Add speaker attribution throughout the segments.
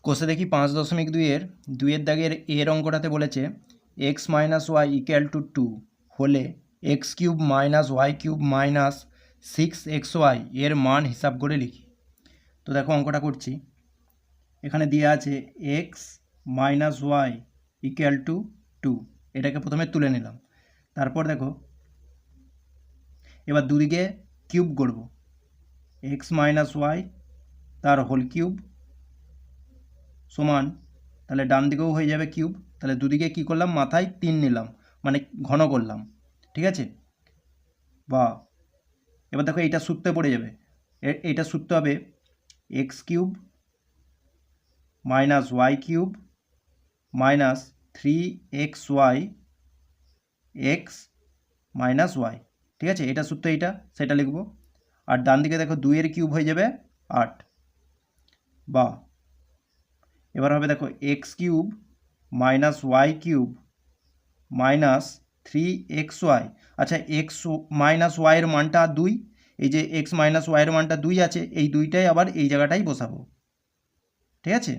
Speaker 1: কোষে দেখি 5.2 দুইয়ের দাগের এর অঙ্কটাতে বলেছে x minus y equal to 2 হলে x cube minus y cube minus 6xy এর মান হিসাব করে লিখি। তো দেখো অঙ্কটা করছি। এখানে দেওয়া আছে x minus y equal to 2, এটাকে প্রথমে তুলে নিলাম। তারপর দেখো এবার দুদিকে কিউব করব, এক্স মাইনাস ওয়াই তার হোল কিউব সমান, তাহলে ডান দিকেও হয়ে যাবে কিউব, তাহলে দুদিকে কি করলাম, মাথায় 3 নিলাম, মানে ঘন করলাম। ঠিক আছে, বা এবার দেখো এইটা সূত্রে পড়ে যাবে, এইটা সূত্র হবে x cube minus y cube minus 3xy x minus y. ঠিক আছে, এটা সূত্র, এইটা সেটা লিখব। আর ডান দিকে দেখো 2 এর কিউব হয়ে যাবে 8, বা এবার হবে দেখো x cube minus y cube minus 3xy। আচ্ছা, এক্স মাইনাস ওয়াইয়ের মানটা 2, এই যে এক্স মাইনাস ওয়াইয়ের মানটা 2 আছে, এই 2টাই আবার এই জায়গাটাই বসাবো। ঠিক আছে,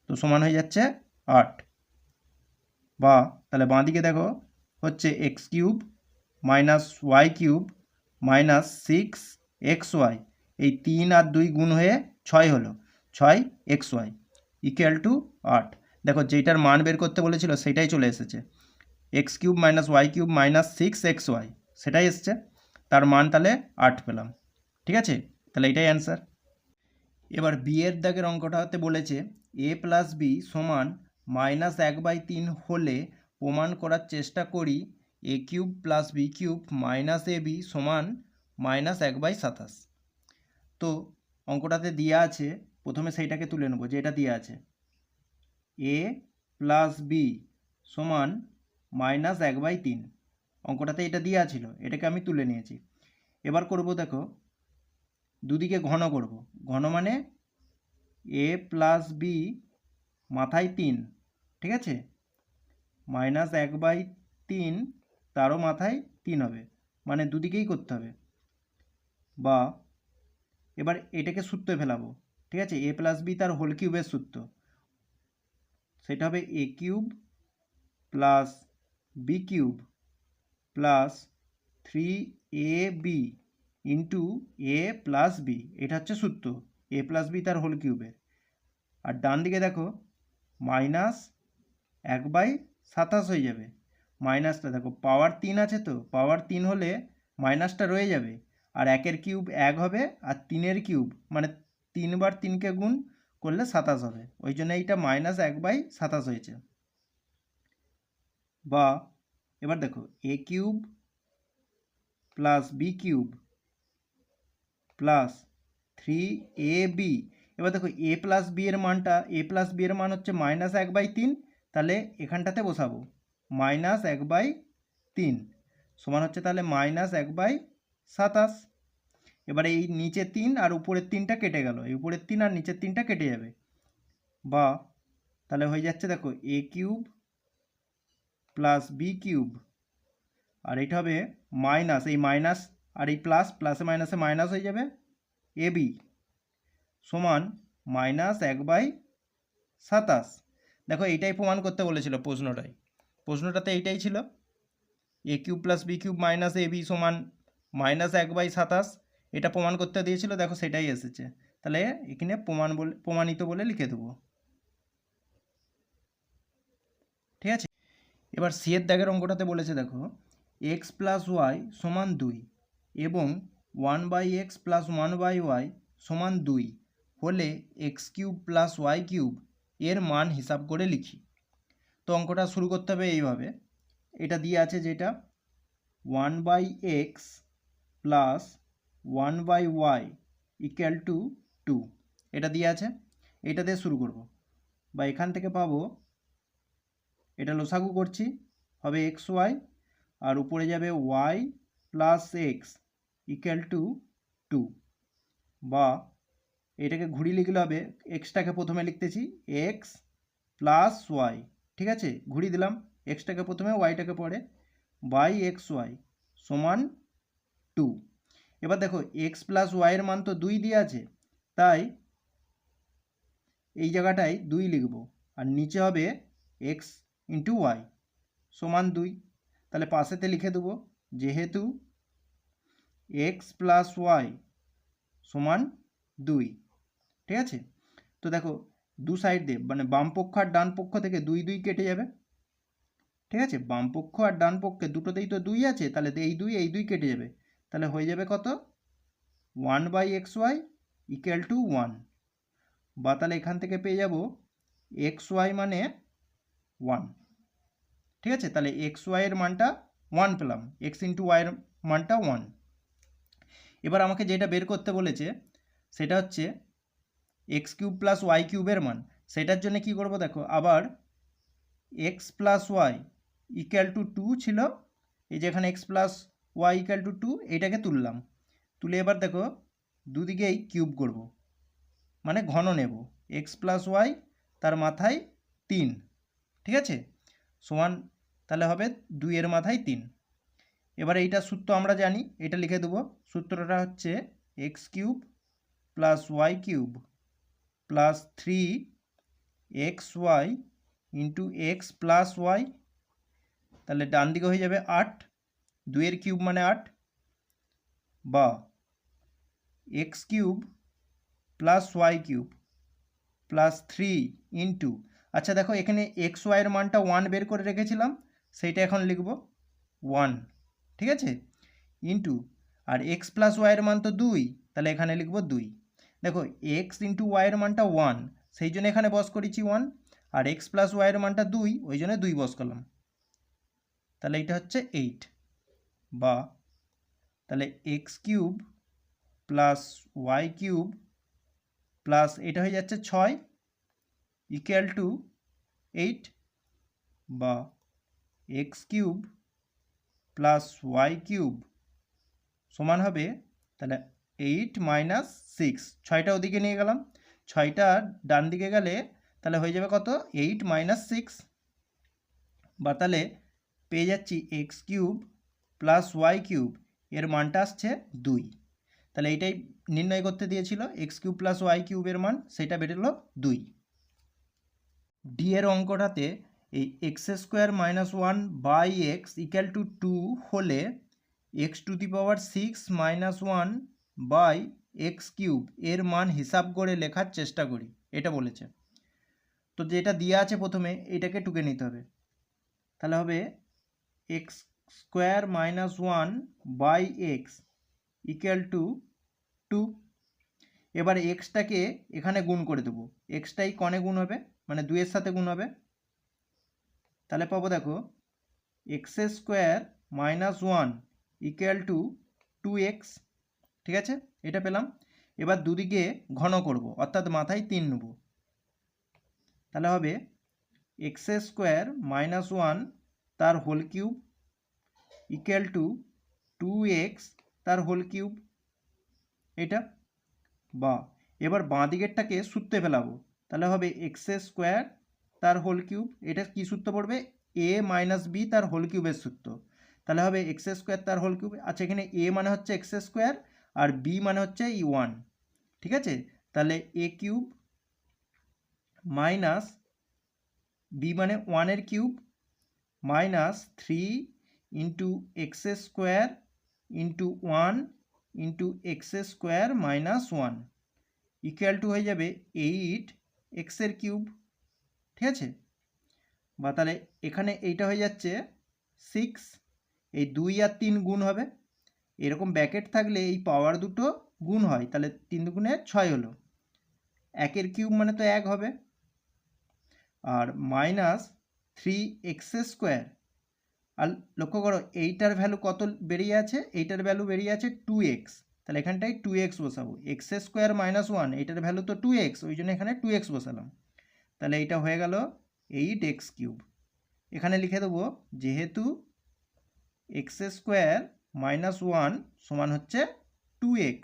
Speaker 1: তো সমান হয়ে যাচ্ছে 8, বা তাহলে বাঁ দিকে দেখো হচ্ছে x cube minus y cube minus 6xy, এই 3 আর 2 গুণ হয়ে 6 হলো, 6xy ইকুয়াল টু 8। দেখো যেটার মান বের করতে বলেছিল সেটাই চলে এসেছে, x cube minus y cube minus 6xy, সেটাই এসছে, তার মান তাহলে 8 পেলাম। ঠিক আছে, তাহলে এটাই অ্যান্সার। এবার বি এর দাগের অঙ্কটাতে বলেছে এ প্লাস বি সমান -1/3 হলে প্রমাণ করার চেষ্টা করি a cube plus b cube minus a b সমান -1/27। তো অঙ্কটাতে দেওয়া আছে, প্রথমে সেইটাকে তুলে নেবো যেটা দেওয়া আছে, এ প্লাস বি সমান -1/3, অঙ্কটাতে এটা দেওয়া ছিল, এটাকে আমি তুলে নিয়েছি। এবার করব দেখো দুদিকে ঘন করব, ঘন মানে এ প্লাস বি মাথায় 3, ঠিক আছে, -1/3 তারও মাথায় 3 হবে, মানে দুদিকেই করতে হবে। বা এবার এটাকে সূত্রে ফেলাবো, ঠিক আছে, এ প্লাস বি তার হোল কিউবের সূত্র, সেটা হবে a cube plus b cube plus 3ab into a plus b, এটা হচ্ছে সূত্র এ প্লাস বি তার হোল কিউবের। আর ডান দিকে দেখো -1/27 হয়ে যাবে, মাইনাসটা দেখো পাওয়ার 3 আছে, তো পাওয়ার 3 হলে মাইনাসটা রয়ে যাবে, আর 1-এর কিউব 1 হবে, আর 3-এর কিউব মানে 3 বার 3কে গুণ করলে 27 হবে, ওই জন্য এইটা -1/27 হয়েছে। বা এবার দেখো a cube plus b cube plus 3ab, এবার দেখো এ প্লাস বি এর মানটা, এ প্লাস বি এর মান হচ্ছে -1/3, তাহলে এখানটাতে বসাবো -1/3 সমান হচ্ছে তাহলে -1/27। এবারে এই নিচে 3 আর উপরের 3টা কেটে গেল, এই উপরের 3 আর নিচের 3টা কেটে যাবে, বা তাহলে হয়ে যাচ্ছে দেখো a cube plus b cube, আর এটা হবে মাইনাস, এই মাইনাস আর এই প্লাস, প্লাসে মাইনাসে মাইনাস হয়ে যাবে, এ বি সমান -1/27। দেখো এইটাই প্রমাণ করতে বলেছিল প্রশ্নটাতে এইটাই ছিল, a cube plus b cube minus a b সমান -1/27, এটা প্রমাণ করতে দিয়েছিল, দেখো সেটাই এসেছে, তাহলে এখানে প্রমাণিত বলে লিখে দেবো। ঠিক আছে, এবার সি এর দাগের অঙ্কটাতে বলেছে দেখো এক্স প্লাস ওয়াই সমান 2 এবং 1/x প্লাস 1/y সমান 2 হলে x cube plus y cube এর মান হিসাব করে লিখি। তো অঙ্কটা শুরু করতে হবে এইভাবে, এটা দিয়ে আছে যেটা 1/x plus 1/y equal to 2, এটা দিয়ে আছে, এটা দিয়ে শুরু করব, বা এখান থেকে পাবো, এটা লসাগু করছি, হবে xy, আর উপরে যাবে y plus x equal to 2, বা এটাকে ঘুরিয়ে লিখলে হবে, এক্সটাকে প্রথমে লিখতেছি এক্স প্লাস ওয়াই, ঠিক আছে, ঘুরিয়ে দিলাম, এক্সটাকে প্রথমে ওয়াইটাকে পরে, বাই এক্স ওয়াই সমান 2। এবার দেখো এক্স প্লাস ওয়াইয়ের মান তো 2 দিয়ে আছে, তাই এই জায়গাটায় 2 লিখব, আর নিচে হবে এক্স ইন্টু ওয়াই সমান 2। তাহলে পাশেতে লিখে দেবো যেহেতু এক্স প্লাস ওয়াই সমান 2, ঠিক আছে। তো দেখো দু সাইড দিয়ে মানে বাম পক্ষ আর ডান পক্ষ থেকে 2 2 কেটে যাবে, ঠিক আছে। বাম পক্ষ আর ডান পক্ষে দুটোতেই তো 2 আছে, তাহলে এই 2 কেটে যাবে। তাহলে হয়ে যাবে কত 1/xy ইকুয়াল টু 1, বা তাহলে এখান থেকে পেয়ে যাব xy মানে 1, ঠিক আছে। তাহলে xy এর মানটা 1 পেলাম, x ইন্টু ওয়াই এর মানটা 1। এবার আমাকে যেটা বের করতে বলেছে সেটা হচ্ছে এক্স কিউব প্লাস ওয়াই কিউবের মান। সেটার জন্য কি করব দেখো, আবার x plus y equal to 2 ছিল, এই যে এখানে x plus y equal to 2 এইটাকে তুললাম, তুলে এবার দেখো দুদিকেই কিউব করব, মানে ঘন নেব। এক্স প্লাস ওয়াই তার মাথায় 3, ঠিক আছে, সমান তাহলে হবে 2 এর মাথায় 3। এবার এইটা সূত্র আমরা জানি, এটা লিখে দেবো। সূত্রটা হচ্ছে x cube plus y cube plus 3xy into x plus y, তাহলে ডান দিকে হয়ে যাবে 8, 2 এর কিউব মানে 8, বা x cube plus y cube plus 3 into, আচ্ছা দেখো এখানে এক্স ওয়াইয়ের মানটা 1 বের করে রেখেছিলাম, সেইটা এখন লিখব 1, ঠিক আছে, ইন্টু, আর এক্স প্লাস ওয়াইয়ের মান তো 2, তাহলে এখানে লিখব 2। দেখো এক্স ইন্টু ওয়াইয়ের মানটা 1, সেই জন্য এখানে বস করেছি 1, আর এক্স প্লাস ওয়াইয়ের মানটা 2, ওই জন্য 2 বস করলাম। তাহলে এটা হচ্ছে 8, বা তাহলে x cube plus y cube plus এটা হয়ে যাচ্ছে 6 ইকুয়াল টু 8, বা x cube plus y cube সমান হবে তাহলে 8 মাইনাস 6, 6টা ওদিকে নিয়ে গেলাম, 6টা ডান দিকে গেলে তাহলে হয়ে যাবে কত 8 মাইনাস 6, বা তাহলে পেয়ে যাচ্ছি x cube plus y cube এর মানটা আসছে 2। তাহলে এইটাই নির্ণয় করতে দিয়েছিল, এক্স কিউব প্লাস ওয়াই কিউবের মান, সেটা বেরোলো 2। ডি এর অঙ্কটাতে এই x square minus 1/x equal to 2 হলে x to the power 6 minus 1/x³ এর মান হিসাব করে লেখার চেষ্টা করি, এটা বলেছে। তো যেটা দেওয়া আছে প্রথমে এটাকে টুকে নিতে হবে, তাহলে হবে x square minus 1/x equal to 2। এবার এক্সটাকে এখানে গুণ করে দেবো, এক্সটাই কনে গুণ হবে মানে 2 এর সাথে গুণ হবে, তাহলে পাবো দেখো x square minus 1 equal to 2x, ঠিক আছে, এটা পেলাম। এবার দুদিকে ঘন করব, অর্থাৎ মাথায় 3 নেব, তাহলে হবে এক্স স্কোয়ার মাইনাস 1 তার whole cube equal to 2x তার হোল কিউব, এটা, বা এবার বাঁ দিকেরটাকে সূত্রে ফেলাবো, তাহলে হবে এক্স স্কোয়ার তার হোল কিউব, এটা কি সূত্র পড়বে a মাইনাস বি তার হোল কিউবের সূত্র, তাহলে হবে এক্স স্কোয়ার তার হোল কিউব। আচ্ছা এখানে a মানে হচ্ছে এক্স স্কোয়ার আর b মানে হচ্ছে 1, ঠিক আছে, তাহলে a কিউব মাইনাস b মানে 1 এর cube minus 3 into x square into 1 into x square minus 1 equal to হয়ে যাবে 8x এর কিউব, ঠিক আছে, বা তাহলে এখানে এইটা হয়ে যাচ্ছে 6, এই 2 আর 3 গুণ হবে, এরকম ব্যাকেট থাকলে এই পাওয়ার দুটো গুণ হয়, তাহলে 3 দুগুণে 6 হলো, 1 এর কিউব মানে তো 1 হবে, আর মাইনাস 3x স্কোয়ার, আর লক্ষ্য করো এইটার ভ্যালু কত বেরিয়ে আছে, এইটার ভ্যালু বেরিয়ে আছে 2x, তাহলে এখানটায় 2x বসাবো, এক্স স্কোয়ার মাইনাস 1 এইটার ভ্যালু তো 2x, ওই জন্য এখানে 2x বসালাম, তাহলে এইটা হয়ে গেল 8x³ এখানে লিখে দেবো যেহেতু এক্স স্কোয়ার মাইনাস 1 সমান হচ্ছে 2x।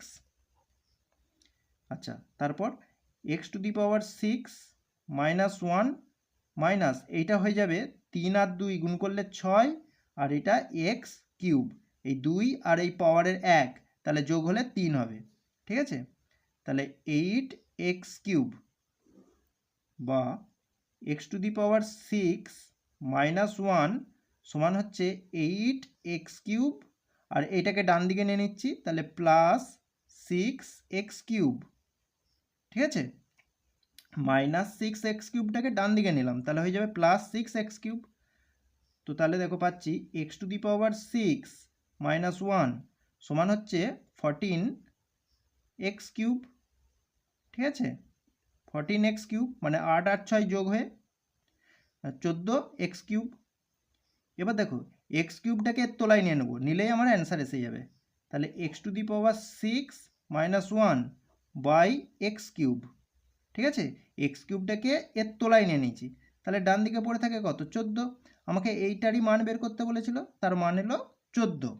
Speaker 1: আচ্ছা তারপর x to the power 6 minus 1 minus এইটা হয়ে যাবে 3 আর 2 গুণ করলে 6, আর এটা x³, এই 2 আর এই পাওয়ারের 1 তাহলে যোগ হলে 3 হবে, ঠিক আছে, তাহলে 8x³ বা x to the power 6 minus 1 সমান হচ্ছে 8x³ আর এটাকে ডান দিকে নিয়ে নিচ্ছি, তাহলে প্লাস 6x³। ঠিক আছে, মাইনাস 6x³ ডান দিকে নিলাম, তাহলে হয়ে যাবে প্লাস 6x³। তো তাহলে দেখো পাচ্ছি x to the power 6 minus 1 সমান হচ্ছে 14x³। ঠিক আছে, 14x³ মানে 8 আর 6 যোগ হয়ে 14x³। এবার দেখো x³ এর তলায় নিয়ে নেবো, নিলেই আমার অ্যান্সার এসে যাবে। তাহলে x to the power 6 minus 1 by x³। ঠিক আছে, x³ এর তলায় নিয়ে নিয়েছি, তাহলে ডান দিকে পড়ে থাকে কত? 14। আমাকে এইটারই মান বের করতে বলেছিল, তার মান হলো 14।